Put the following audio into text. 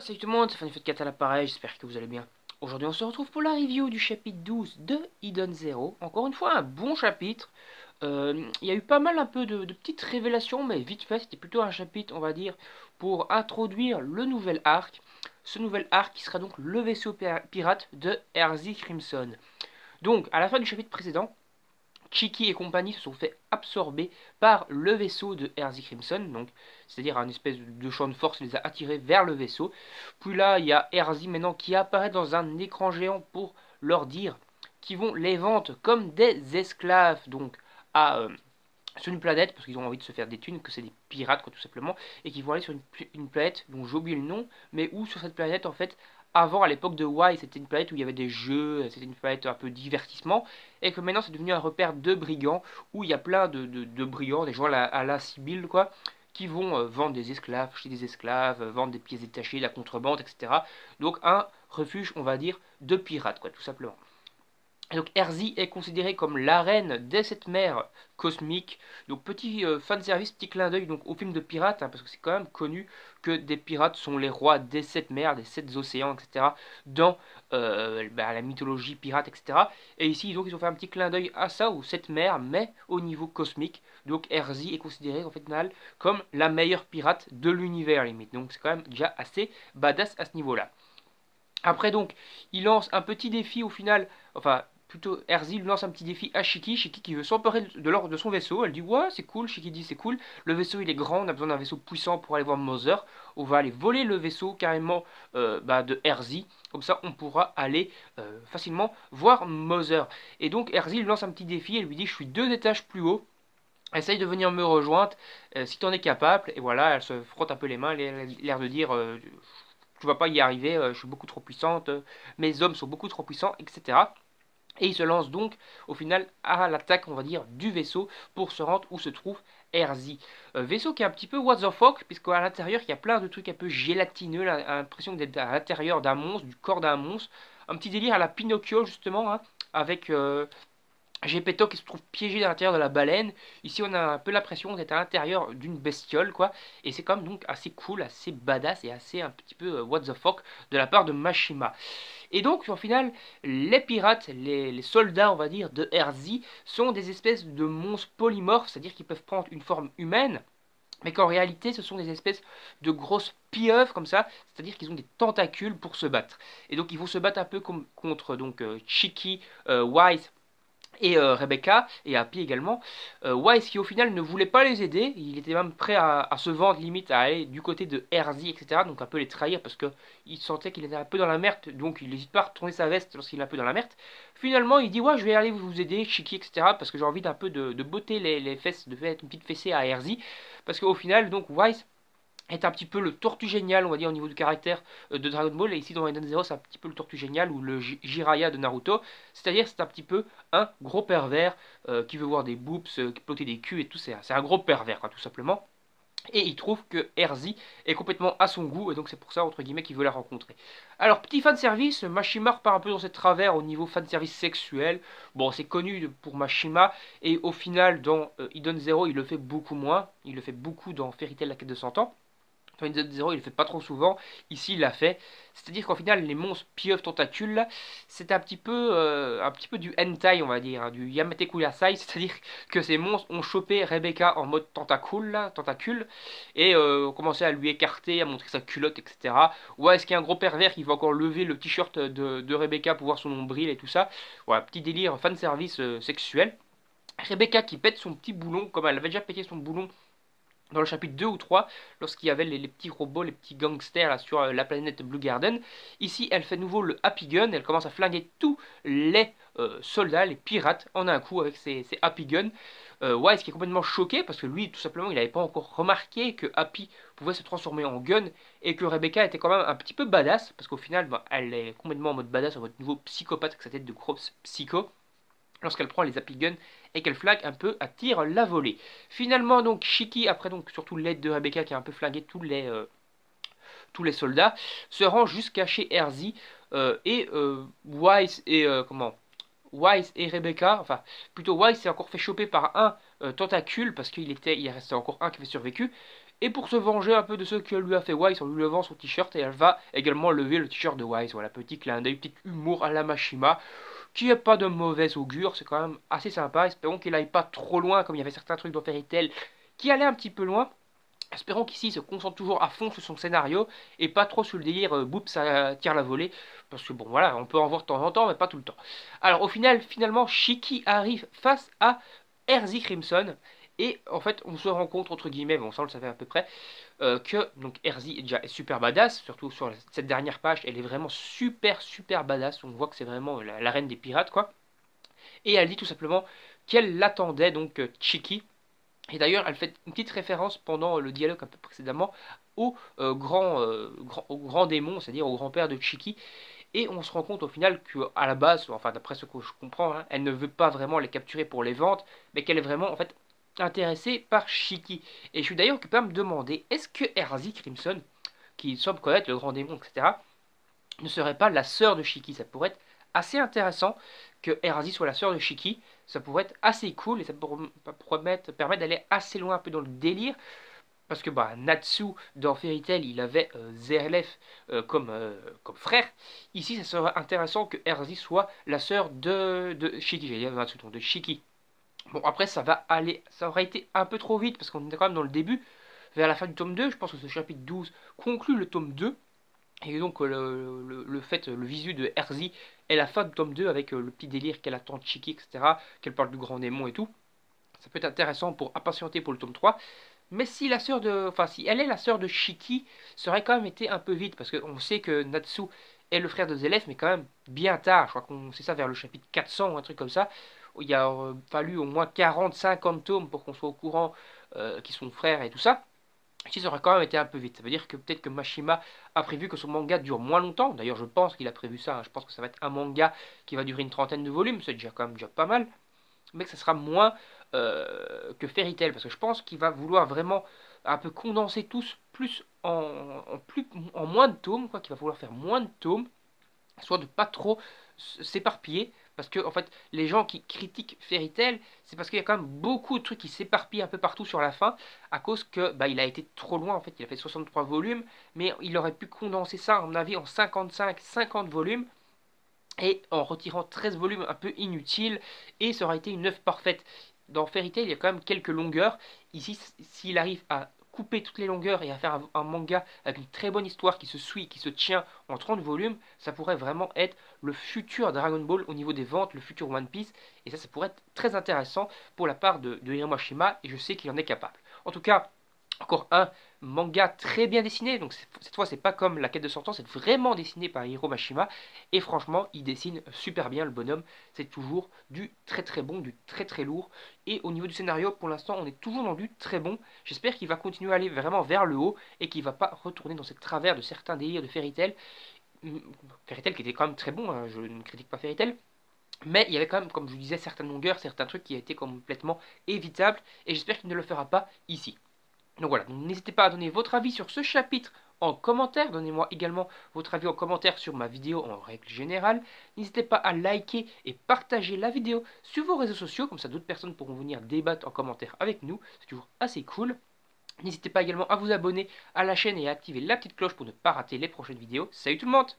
Salut tout le monde, c'est FunnyFoot4 à l'appareil, j'espère que vous allez bien. Aujourd'hui on se retrouve pour la review du chapitre 12 de Hidden Zero. Encore une fois un bon chapitre. Il y a eu pas mal un peu de petites révélations, mais vite fait, c'était plutôt un chapitre, on va dire, pour introduire le nouvel arc. Ce nouvel arc qui sera donc le vaisseau pirate de Erzy Crimson. Donc à la fin du chapitre précédent, Chiki et compagnie se sont fait absorber par le vaisseau de Erzy Crimson, donc c'est-à-dire un espèce de champ de force les a attirés vers le vaisseau. Puis là, il y a Erzy maintenant qui apparaît dans un écran géant pour leur dire qu'ils vont les vendre comme des esclaves, donc à sur une planète, parce qu'ils ont envie de se faire des thunes, que c'est des pirates quoi tout simplement, et qu'ils vont aller sur une planète dont j'ai oublié le nom, mais où sur cette planète en fait, avant à l'époque de Y, c'était une planète où il y avait des jeux, c'était une planète un peu divertissement, et que maintenant c'est devenu un repère de brigands, où il y a plein de brigands, des gens à la Sibylle quoi, qui vont vendre des esclaves, acheter des esclaves, vendre des pièces détachées, de la contrebande, etc. Donc un refuge, on va dire, de pirates quoi tout simplement. Et donc Erzy est considérée comme la reine des sept mers cosmiques. Donc petit fanservice, petit clin d'œil donc au film de pirates, hein, parce que c'est quand même connu que des pirates sont les rois des sept mers, des sept océans, etc. dans la mythologie pirate, etc. Et ici donc ils ont fait un petit clin d'œil à ça, aux sept mers, mais au niveau cosmique. Donc Erzy est considérée en fait comme la meilleure pirate de l'univers limite. Donc c'est quand même déjà assez badass à ce niveau-là. Après donc, il lance un petit défi au final, enfin plutôt Erzy lance un petit défi à Shiki, Shiki qui veut s'emparer de l'or de son vaisseau, elle dit ouais c'est cool, Shiki dit c'est cool, le vaisseau il est grand, on a besoin d'un vaisseau puissant pour aller voir Mother, on va aller voler le vaisseau carrément de Erzy, comme ça on pourra aller facilement voir Mother. Et donc Erzy lui lance un petit défi, elle lui dit je suis 2 étages plus haut, essaye de venir me rejoindre si tu en es capable, et voilà, elle se frotte un peu les mains, elle a l'air de dire tu vas pas y arriver, je suis beaucoup trop puissante, mes hommes sont beaucoup trop puissants, etc. Et il se lance donc au final à l'attaque, on va dire, du vaisseau pour se rendre où se trouve Erzy. Vaisseau qui est un petit peu what the fuck, puisqu'à l'intérieur il y a plein de trucs un peu gélatineux, l'impression d'être à l'intérieur d'un monstre, du corps d'un monstre. Un petit délire à la Pinocchio justement, hein, avec Gepetto qui se trouve piégé à l'intérieur de la baleine. Ici, on a un peu l'impression d'être à l'intérieur d'une bestiole, quoi. Et c'est quand même donc assez cool, assez badass et assez un petit peu what the fuck de la part de Mashima. Et donc, au final, les pirates, les soldats, on va dire, de Erzy sont des espèces de monstres polymorphes, c'est-à-dire qu'ils peuvent prendre une forme humaine, mais qu'en réalité, ce sont des espèces de grosses pieuvres comme ça, c'est-à-dire qu'ils ont des tentacules pour se battre. Et donc, ils vont se battre un peu contre donc Chiki, Wise et Rebecca et Happy également. Wise qui au final ne voulait pas les aider, il était même prêt à se vendre limite à aller du côté de Erzy etc. Donc un peu les trahir parce que il sentait qu'il était un peu dans la merde, donc il n'hésite pas à retourner sa veste lorsqu'il est un peu dans la merde. Finalement il dit ouais je vais aller vous aider Chiki etc. parce que j'ai envie d'un peu de botter les fesses, de faire une petite fessée à Erzy parce qu'au final donc Wise est un petit peu le tortue génial, on va dire, au niveau du caractère de Dragon Ball. Et ici, dans Hidden Zero, c'est un petit peu le tortue génial ou le Jiraiya de Naruto. C'est-à-dire, c'est un petit peu un gros pervers qui veut voir des boobs, plotter des culs et tout. C'est un gros pervers, quoi, tout simplement. Et il trouve que Erzy est complètement à son goût, et donc c'est pour ça, entre guillemets, qu'il veut la rencontrer. Alors, petit fanservice, Mashima repart un peu dans ses travers au niveau fanservice sexuel. Bon, c'est connu pour Mashima, et au final, dans Hidden Zero, il le fait beaucoup moins. Il le fait beaucoup dans Fairy Tail, la quête de 100 ans. Enfin, Zero, il ne le fait pas trop souvent. Ici, il l'a fait. C'est-à-dire qu'au final, les monstres pieuvres tentacules, c'est un petit peu du hentai, on va dire, hein, du Yamete Kuyasai. C'est-à-dire que ces monstres ont chopé Rebecca en mode tentacule, et ont commencé à lui écarter, à montrer sa culotte, etc. Ouais, est-ce qu'il y a un gros pervers qui va encore lever le t-shirt de Rebecca pour voir son nombril et tout ça. Voilà, petit délire fanservice sexuel. Rebecca qui pète son petit boulon, comme elle avait déjà pété son boulon dans le chapitre 2 ou 3, lorsqu'il y avait les petits robots, les petits gangsters là, sur la planète Blue Garden. Ici, elle fait nouveau le Happy Gun, elle commence à flinguer tous les soldats, les pirates, en un coup avec ses Happy Gun. Wise qui est complètement choqué, parce que lui, tout simplement, il n'avait pas encore remarqué que Happy pouvait se transformer en gun, et que Rebecca était quand même un petit peu badass, parce qu'au final, elle est complètement en mode badass, en mode nouveau psychopathe avec sa tête de gros psycho lorsqu'elle prend les Happy Guns et qu'elle flingue un peu à tir la volée. Finalement donc Shiki, après donc surtout l'aide de Rebecca qui a un peu flingué tous les soldats, se rend jusqu'à chez Erzy et Wise et Wise et Rebecca, enfin plutôt Wise s'est encore fait choper par un tentacule parce il restait encore un qui avait survécu. Et pour se venger un peu de ce que lui a fait Wise en lui levant son t-shirt, et elle va également lever le t-shirt de Wise. Voilà, petit clin d'œil, petit humour à la Mashima, qui est pas de mauvais augure, c'est quand même assez sympa. Espérons qu'il aille pas trop loin, comme il y avait certains trucs dans Fairy Tail qui allaient un petit peu loin. Espérons qu'ici il se concentre toujours à fond sur son scénario et pas trop sur le délire boum ça tire la volée, parce que bon voilà, on peut en voir de temps en temps mais pas tout le temps. Alors au final, finalement Shiki arrive face à Erzi Crimson et en fait on se rend compte entre guillemets, bon ça on le savait à peu près, que donc Erzi est déjà super badass, surtout sur cette dernière page, elle est vraiment super badass, on voit que c'est vraiment la reine des pirates quoi. Et elle dit tout simplement qu'elle l'attendait donc Shiki, et d'ailleurs, elle fait une petite référence pendant le dialogue un peu précédemment au grand démon, c'est-à-dire au grand-père de Chiki. Et on se rend compte au final qu'à la base, enfin d'après ce que je comprends, hein, elle ne veut pas vraiment les capturer pour les ventes, mais qu'elle est vraiment en fait intéressée par Chiki. Et je suis d'ailleurs occupé à me demander, est-ce que Erzi Crimson, qui semble connaître le grand démon, etc., ne serait pas la sœur de Shiki? Ça pourrait être assez intéressant que Erzi soit la sœur de Shiki. Ça pourrait être assez cool et ça pourrait permettre d'aller assez loin un peu dans le délire. Parce que bah, Natsu dans Fairy Tail, il avait Zerlef comme frère. Ici, ça serait intéressant que Erzi soit la sœur de Shiki. J'allais dire Natsu, de Shiki. Bon, après, ça aurait été un peu trop vite parce qu'on était quand même dans le début. Vers la fin du tome 2, je pense que ce chapitre 12 conclut le tome 2. Et donc le visu de Erzi est la fin du tome 2 avec le petit délire qu'elle attend de Chiki, etc. Qu'elle parle du grand démon et tout. Ça peut être intéressant pour impatienter pour le tome 3. Mais si la sœur de. Enfin si elle est la sœur de Shiki, ça aurait quand même été un peu vite. Parce qu'on sait que Natsu est le frère de Zelef, mais quand même bien tard. Je crois qu'on sait ça vers le chapitre 400 ou un truc comme ça. Où il a fallu au moins 40-50 tomes pour qu'on soit au courant qu'ils sont frères et tout ça. Si ça aurait quand même été un peu vite. Ça veut dire que peut-être que Mashima a prévu que son manga dure moins longtemps. D'ailleurs, je pense qu'il a prévu ça, hein. Je pense que ça va être un manga qui va durer une trentaine de volumes. C'est déjà quand même déjà pas mal. Mais que ça sera moins que Fairy Tail. Parce que je pense qu'il va vouloir vraiment un peu condenser tous plus en moins de tomes. Quoi, qu'il va vouloir faire moins de tomes, soit de pas trop s'éparpiller. Parce que en fait, les gens qui critiquent Fairy Tail, c'est parce qu'il y a quand même beaucoup de trucs qui s'éparpillent un peu partout sur la fin, à cause que bah, il a été trop loin. En fait, il a fait 63 volumes, mais il aurait pu condenser ça, à mon avis, en 55-50 volumes, et en retirant 13 volumes un peu inutiles, et ça aurait été une œuvre parfaite. Dans Fairy Tail, il y a quand même quelques longueurs. Ici, s'il arrive à couper toutes les longueurs et à faire un manga avec une très bonne histoire qui se suit, qui se tient en 30 volumes, ça pourrait vraiment être le futur Dragon Ball au niveau des ventes, le futur One Piece, et ça pourrait être très intéressant pour la part de Hiromashima, et je sais qu'il en est capable. En tout cas, encore un manga très bien dessiné, donc cette fois c'est pas comme la quête de 100 ans, c'est vraiment dessiné par Hiro Mashima, et franchement il dessine super bien le bonhomme, c'est toujours du très bon, du très lourd, et au niveau du scénario pour l'instant on est toujours dans du très bon, j'espère qu'il va continuer à aller vraiment vers le haut, et qu'il va pas retourner dans cette travers de certains délires de Fairy Tail, Fairy Tail qui était quand même très bon, hein, je ne critique pas Fairy Tail, mais il y avait quand même, comme je vous disais, certaines longueurs, certains trucs qui étaient complètement évitables, et j'espère qu'il ne le fera pas ici. Donc voilà, n'hésitez pas à donner votre avis sur ce chapitre en commentaire. Donnez-moi également votre avis en commentaire sur ma vidéo en règle générale. N'hésitez pas à liker et partager la vidéo sur vos réseaux sociaux, comme ça d'autres personnes pourront venir débattre en commentaire avec nous. C'est toujours assez cool. N'hésitez pas également à vous abonner à la chaîne et à activer la petite cloche pour ne pas rater les prochaines vidéos. Salut tout le monde!